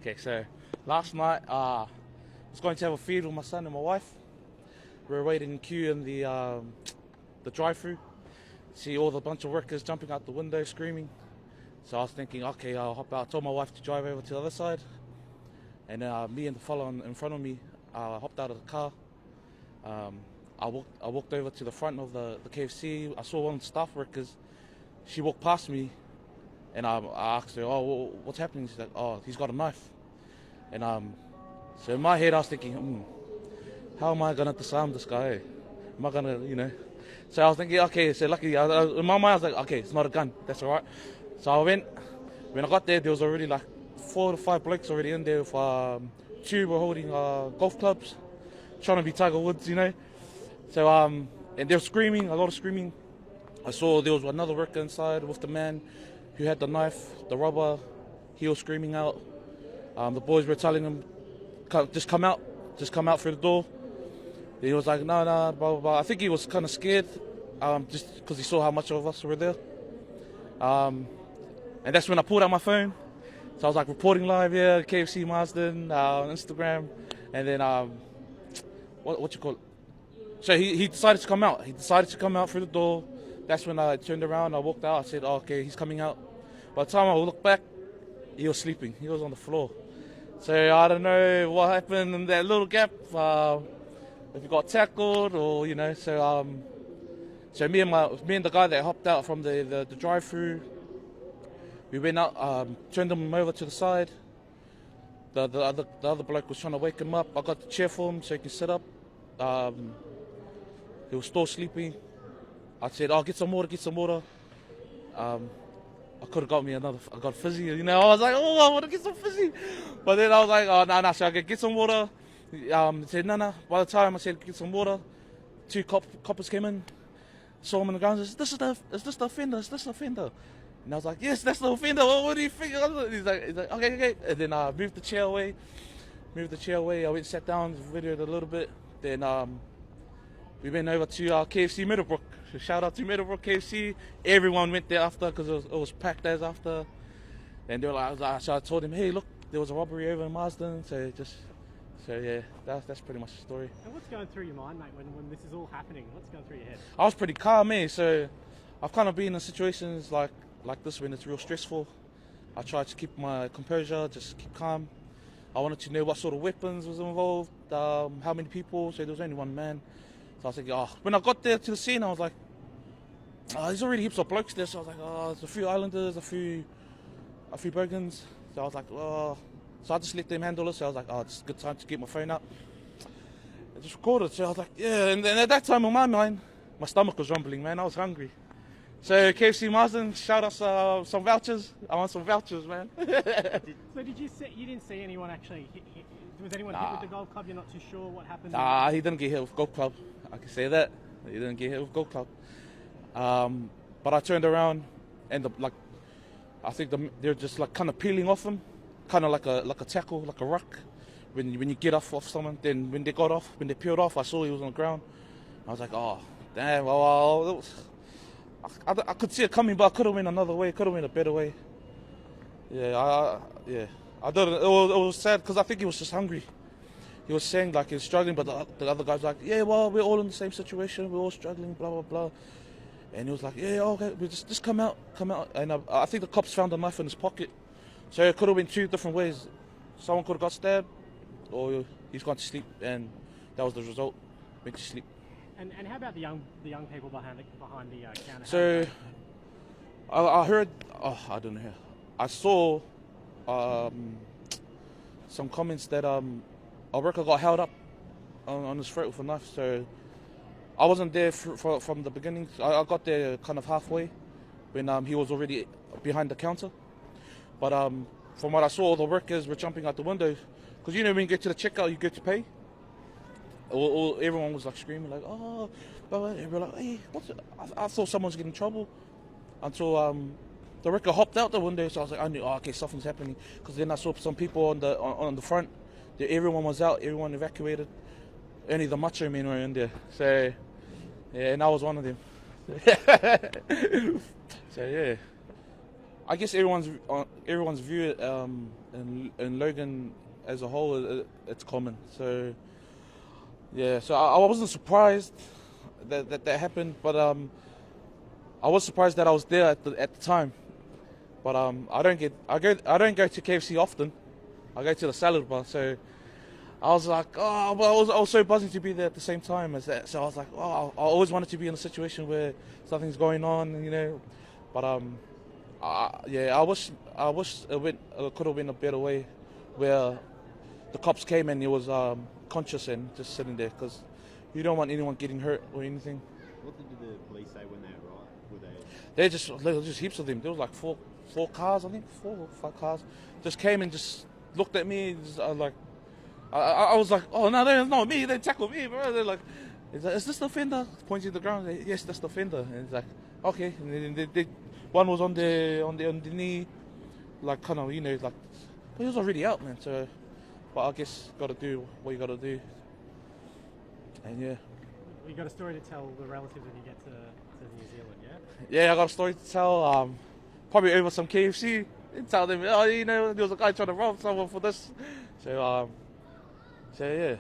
Okay, so last night I was going to have a feed with my son and my wife. We were waiting in queue in the drive-through. See all the bunch of workers jumping out the window screaming. So I was thinking, okay, I'll hop out. I told my wife to drive over to the other side. And me and the fellow in front of me hopped out of the car. I walked over to the front of the KFC. I saw one of the staff workers. She walked past me, and I asked her, "Oh, what's happening?" She's like, "Oh, he's got a knife." And so in my head, I was thinking, how am I gonna disarm this guy? Am I gonna, So I was thinking, okay, so lucky. In my mind, I was like, okay, it's not a gun. That's all right. So I went. When I got there, there was already like 4 to 5 blokes already in there with 2 were holding golf clubs, trying to be Tiger Woods, So and they were screaming, a lot of screaming. I saw there was another worker inside with the man who had the knife, the robber. He was screaming out. The boys were telling him, just come out through the door. He was like, no, blah, blah, blah. I think he was kind of scared, just because he saw how much of us were there. And that's when I pulled out my phone. So I was like reporting live here, KFC Marsden, on Instagram. And then, what you call it? So he decided to come out. He decided to come out through the door. That's when I turned around, I walked out, I said, okay, he's coming out. By the time I looked back, he was sleeping. He was on the floor. So I don't know what happened in that little gap. If he got tackled or, So me and the guy that hopped out from the drive-through, we went out, turned him over to the side. The other bloke was trying to wake him up. I got the chair for him so he could sit up. He was still sleeping. I said, get some water. I could have got me I got fizzy, I was like, I want to get some fizzy. But then I was like, no, so I could get some water. He said, no. By the time I said, get some water, 2 coppers came in, saw him on the ground, said, is this the offender? And I was like, yes, that's the offender. What do you think? He's like, okay. And then I moved the chair away. I went and sat down, videoed a little bit. Then we went over to KFC Meadowbrook. So shout out to Meadowbrook KFC. Everyone went there after because it was packed as after. And they were like, so I told him, hey, look, there was a robbery over in Marsden. So yeah, that's pretty much the story. And what's going through your mind, mate, when this is all happening? What's going through your head? I was pretty calm, So I've kind of been in situations like this when it's real stressful. I try to keep my composure, just keep calm. I wanted to know what sort of weapons was involved, how many people. So there was only one man. So I was thinking, when I got there to the scene, I was like, there's already heaps of blokes there. So I was like, there's a few Islanders, a few Bogans. So I was like, so I just let them handle it. So I was like, it's a good time to get my phone out. I just recorded. So I was like, yeah. And then at that time in my mind, my stomach was rumbling, man. I was hungry. So KFC Marsden, shout us some vouchers. I want some vouchers, man. So you didn't see anyone actually hit? Was anyone hit with the golf club? You're not too sure what happened? He didn't get hit with golf club. I can say that. He didn't get hit with golf club. But I turned around and I think they're just like kind of peeling off him, kind of like a tackle, like a ruck. When you get off someone, then when they peeled off, I saw he was on the ground. I was like, damn. Well, I could see it coming, but I could have went another way. Could have went a better way. Yeah, I don't. It was sad because I think he was just hungry. He was saying like he was struggling, but the other guys were like, yeah, well, we're all in the same situation. We're all struggling, blah blah blah. And he was like, yeah, okay, we just come out. And I think the cops found a knife in his pocket. So it could have been 2 different ways. Someone could have got stabbed, or he's gone to sleep, and that was the result. Went to sleep. And how about the young people behind the counter? So I heard. I don't know. I saw some comments that a worker got held up on his throat with a knife. So I wasn't there from the beginning. I got there kind of halfway when he was already behind the counter. But from what I saw, all the workers were jumping out the window because when you get to the checkout, you get to pay. Everyone was like screaming like, blah, blah. And we're like, hey, I thought someone was getting in trouble until the worker hopped out the window. So I was like, I knew, okay, something's happening. Because then I saw some people on the front. Everyone was out. Everyone evacuated. Only the macho men were in there. So yeah, and I was one of them. So yeah, I guess everyone's view in Logan as a whole, it's common. So yeah, so I wasn't surprised that happened, but I was surprised that I was there at the time. But I don't go to KFC often. I go to the salad bar, so I was like, oh, but I was so buzzing to be there at the same time as that. So I was like, oh, I always wanted to be in a situation where something's going on, you know. But yeah, I wish it could have been a better way, where the cops came and he was conscious and just sitting there, because you don't want anyone getting hurt or anything. What did the police say when they arrived? Were they? There was just heaps of them. There was like four cars, I think, 4 or 5 cars, just came and just looked at me. Just, I was like, oh no, that's not me. They tackled me, bro. They're like, is this the offender? Pointing to the ground. Yes, that's the offender. And it's like, okay. And then one was on the knee, like kind of, you know, like, but he was already out, man. So, but I guess got to do what you got to do. And yeah. You got a story to tell the relatives when you get to New Zealand, yeah? Yeah, I got a story to tell. Probably over some KFC. And tell them, oh, you know, there was a guy trying to rob someone for this. So yeah.